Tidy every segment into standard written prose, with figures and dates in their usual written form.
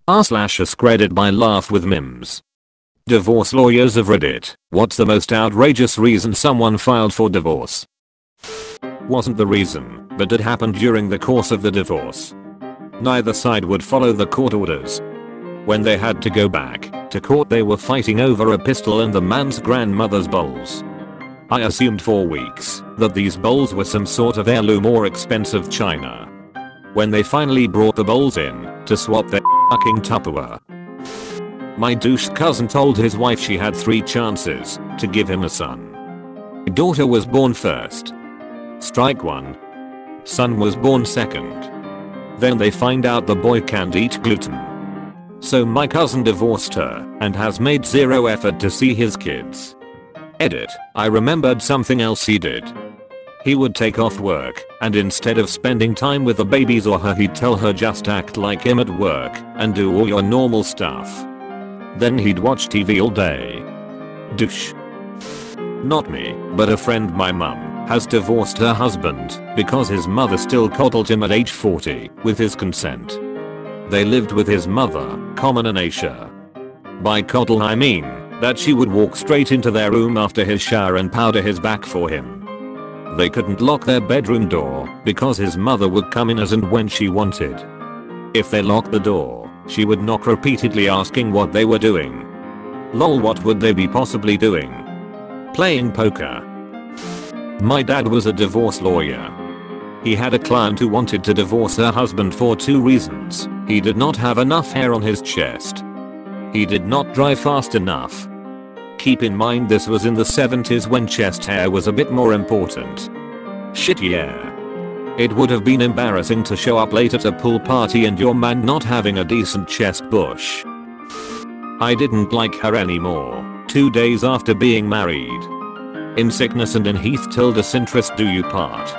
r/AskReddit by LaughWithMEmes. Divorce lawyers of Reddit. What's the most outrageous reason someone filed for divorce? Wasn't the reason, but it happened during the course of the divorce. Neither side would follow the court orders. When they had to go back to court, they were fighting over a pistol and the man's grandmother's bowls. I assumed for weeks that these bowls were some sort of heirloom or expensive china. When they finally brought the bowls in to swap their fucking Tupperware, my douche cousin told his wife she had 3 chances to give him a son. Daughter was born first. Strike 1. Son was born second. Then they find out the boy can't eat gluten. So my cousin divorced her and has made 0 effort to see his kids. Edit. I remembered something else he did. He would take off work, and instead of spending time with the babies or her, he'd tell her just act like him at work and do all your normal stuff. Then he'd watch TV all day. Douche. Not me, but a friend my mum has divorced her husband because his mother still coddled him at age 40 with his consent. They lived with his mother, common in Asia. By coddle I mean that she would walk straight into their room after his shower and powder his back for him. They couldn't lock their bedroom door because his mother would come in as and when she wanted. If they locked the door, she would knock repeatedly asking what they were doing. Lol, what would they be possibly doing? Playing poker. My dad was a divorce lawyer. He had a client who wanted to divorce her husband for 2 reasons. He did not have enough hair on his chest. He did not drive fast enough. Keep in mind this was in the 70s when chest hair was a bit more important. Shit, yeah. It would have been embarrassing to show up late at a pool party and your man not having a decent chest bush. I didn't like her anymore 2 days after being married. In sickness and in Heath _interest do you part.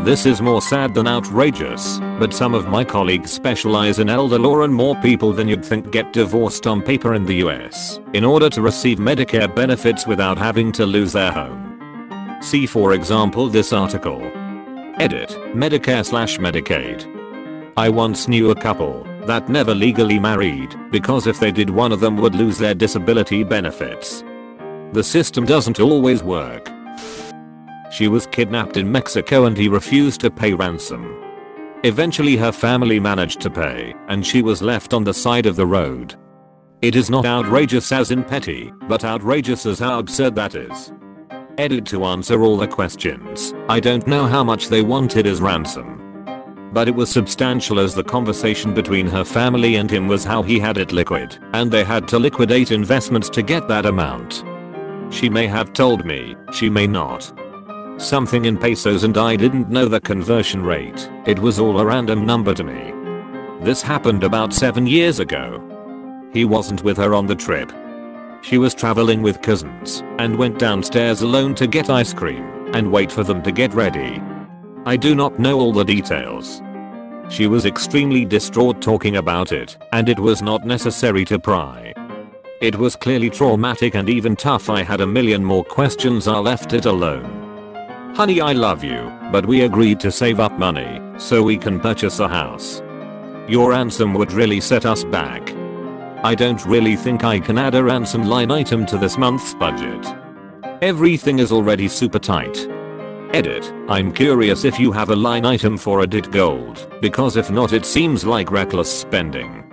This is more sad than outrageous, but some of my colleagues specialize in elder law and more people than you'd think get divorced on paper in the US in order to receive Medicare benefits without having to lose their home. See for example this article. Edit. Medicare/Medicaid. I once knew a couple that never legally married because if they did, one of them would lose their disability benefits. The system doesn't always work. She was kidnapped in Mexico and he refused to pay ransom. Eventually her family managed to pay and she was left on the side of the road. It is not outrageous as in petty, but outrageous as how absurd that is. Edit. To answer all the questions, I don't know how much they wanted as ransom, but it was substantial as the conversation between her family and him was how he had it liquid and they had to liquidate investments to get that amount. She may have told me, she may not. Something in pesos and I didn't know the conversion rate. It was all a random number to me. This happened about 7 years ago. He wasn't with her on the trip. She was traveling with cousins and went downstairs alone to get ice cream and wait for them to get ready. I do not know all the details. She was extremely distraught talking about it and it was not necessary to pry. It was clearly traumatic and even tough. I had a million more questions. I left it alone. Honey, I love you, but we agreed to save up money so we can purchase a house. Your ransom would really set us back. I don't really think I can add a ransom line item to this month's budget. Everything is already super tight. Edit. I'm curious if you have a line item for Edit Gold, because if not it seems like reckless spending.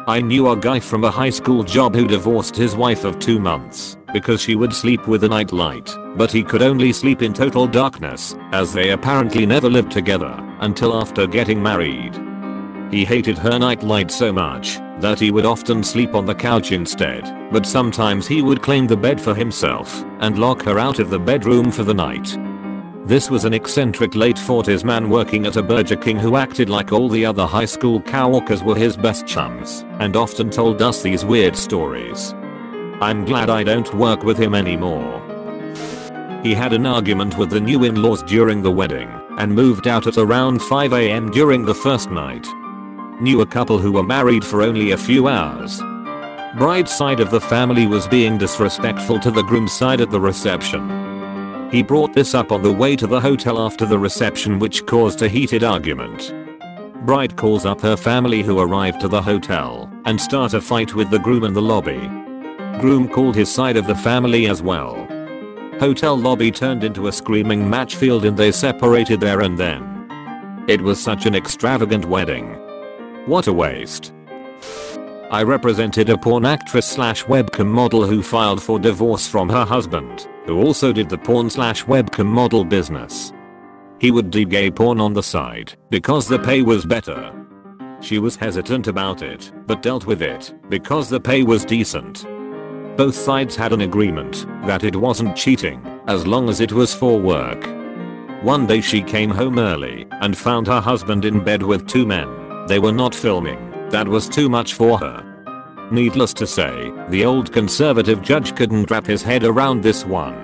I knew a guy from a high school job who divorced his wife of 2 months because she would sleep with a nightlight, but he could only sleep in total darkness as they apparently never lived together until after getting married. He hated her nightlight so much that he would often sleep on the couch instead, but sometimes he would claim the bed for himself and lock her out of the bedroom for the night. This was an eccentric late 40s man working at a Burger King who acted like all the other high school coworkers were his best chums and often told us these weird stories. I'm glad I don't work with him anymore. He had an argument with the new in-laws during the wedding and moved out at around 5 AM during the first night. Knew a couple who were married for only a few hours. Bride's side of the family was being disrespectful to the groom's side at the reception. He brought this up on the way to the hotel after the reception, which caused a heated argument. Bride calls up her family who arrive to the hotel and start a fight with the groom in the lobby. Groom called his side of the family as well. Hotel lobby turned into a screaming match field and they separated there and then. It was such an extravagant wedding. What a waste. I represented a porn actress / webcam model who filed for divorce from her husband, who also did the porn / webcam model business. He would do gay porn on the side because the pay was better. She was hesitant about it, but dealt with it because the pay was decent. Both sides had an agreement that it wasn't cheating as long as it was for work. One day she came home early and found her husband in bed with 2 men. They were not filming. That was too much for her. Needless to say, the old conservative judge couldn't wrap his head around this one.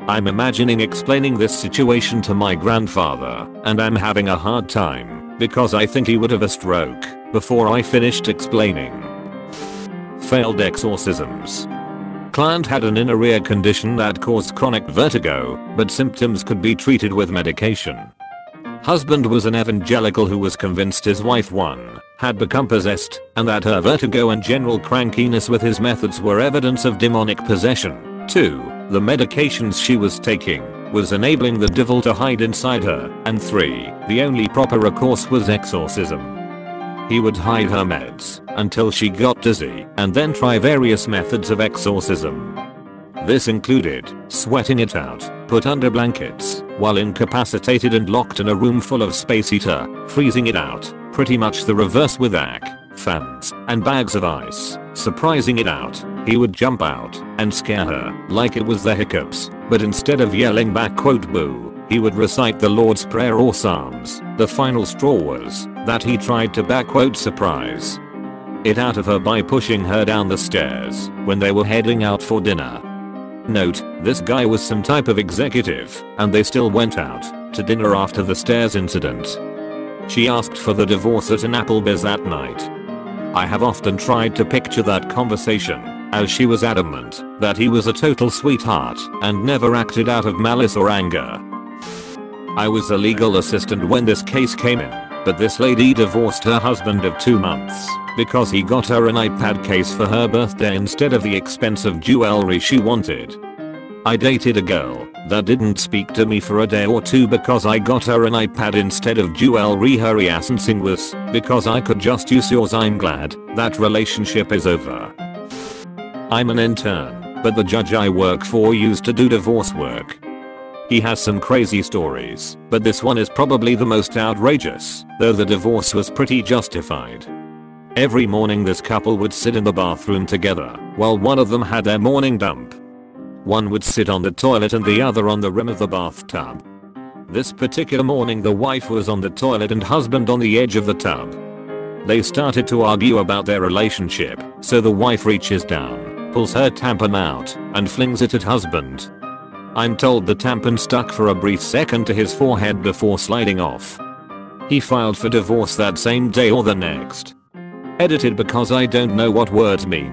I'm imagining explaining this situation to my grandfather, and I'm having a hard time because I think he would have a stroke before I finished explaining. Failed exorcisms. Client had an inner ear condition that caused chronic vertigo, but symptoms could be treated with medication. Husband was an evangelical who was convinced his wife 1 had become possessed and that her vertigo and general crankiness with his methods were evidence of demonic possession. 2. The medications she was taking was enabling the devil to hide inside her. And 3. The only proper recourse was exorcism. He would hide her meds until she got dizzy and then try various methods of exorcism. This included sweating it out, put under blankets, while incapacitated and locked in a room full of space heater, freezing it out, pretty much the reverse with fans, and bags of ice, surprising it out. He would jump out and scare her like it was the hiccups, but instead of yelling back "boo," he would recite the Lord's Prayer or Psalms. The final straw was that he tried to surprise it out of her by pushing her down the stairs when they were heading out for dinner. Note, this guy was some type of executive, and they still went out to dinner after the stairs incident. She asked for the divorce at an Applebee's that night. I have often tried to picture that conversation, as she was adamant that he was a total sweetheart and never acted out of malice or anger. I was a legal assistant when this case came in, but this lady divorced her husband of 2 months because he got her an iPad case for her birthday instead of the expensive jewelry she wanted. I dated a girl that didn't speak to me for a day or 2 because I got her an iPad instead of jewelry. Her reasoning was, because I could just use yours. I'm glad that relationship is over. I'm an intern, but the judge I work for used to do divorce work. He has some crazy stories, but this one is probably the most outrageous, though the divorce was pretty justified. Every morning this couple would sit in the bathroom together while one of them had their morning dump. One would sit on the toilet and the other on the rim of the bathtub. This particular morning the wife was on the toilet and husband on the edge of the tub. They started to argue about their relationship, so the wife reaches down, pulls her tampon out, and flings it at husband. I'm told the tampon stuck for a brief second to his forehead before sliding off. He filed for divorce that same day or the next. Edited because I don't know what words mean.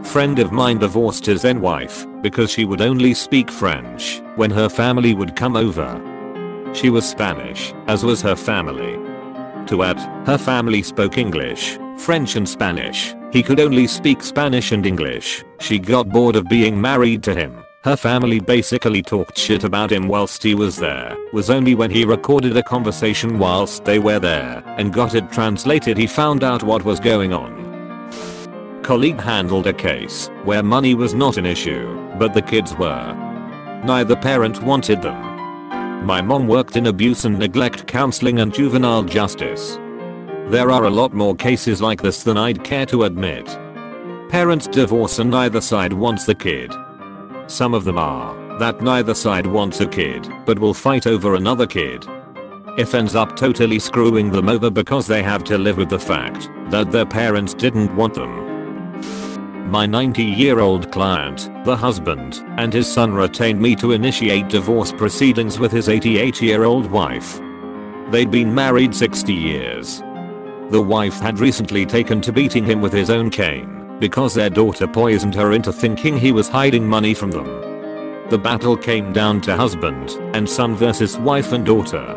Friend of mine divorced his then wife because she would only speak French when her family would come over. She was Spanish, as was her family. To add, her family spoke English, French and Spanish. He could only speak Spanish and English. She got bored of being married to him. Her family basically talked shit about him whilst he was there. Was only when he recorded a conversation whilst they were there and got it translated he found out what was going on. Colleague handled a case where money was not an issue, but the kids were. Neither parent wanted them. My mom worked in abuse and neglect counseling and juvenile justice. There are a lot more cases like this than I'd care to admit. Parents divorce and neither side wants the kid. Some of them are that neither side wants a kid but will fight over another kid. It ends up totally screwing them over because they have to live with the fact that their parents didn't want them. My 90-year-old client, the husband, and his son retained me to initiate divorce proceedings with his 88-year-old wife. They'd been married 60 years. The wife had recently taken to beating him with his own cane because their daughter poisoned her into thinking he was hiding money from them. The battle came down to husband and son versus wife and daughter.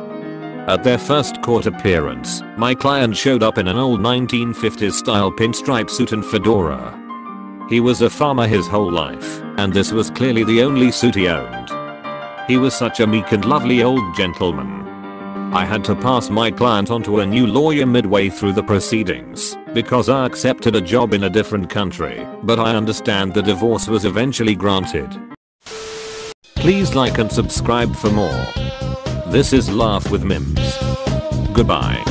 At their first court appearance, my client showed up in an old 1950s style pinstripe suit and fedora. He was a farmer his whole life, and this was clearly the only suit he owned. He was such a meek and lovely old gentleman. I had to pass my client on to a new lawyer midway through the proceedings because I accepted a job in a different country, but I understand the divorce was eventually granted. Please like and subscribe for more. This is Laugh with Memes. Goodbye.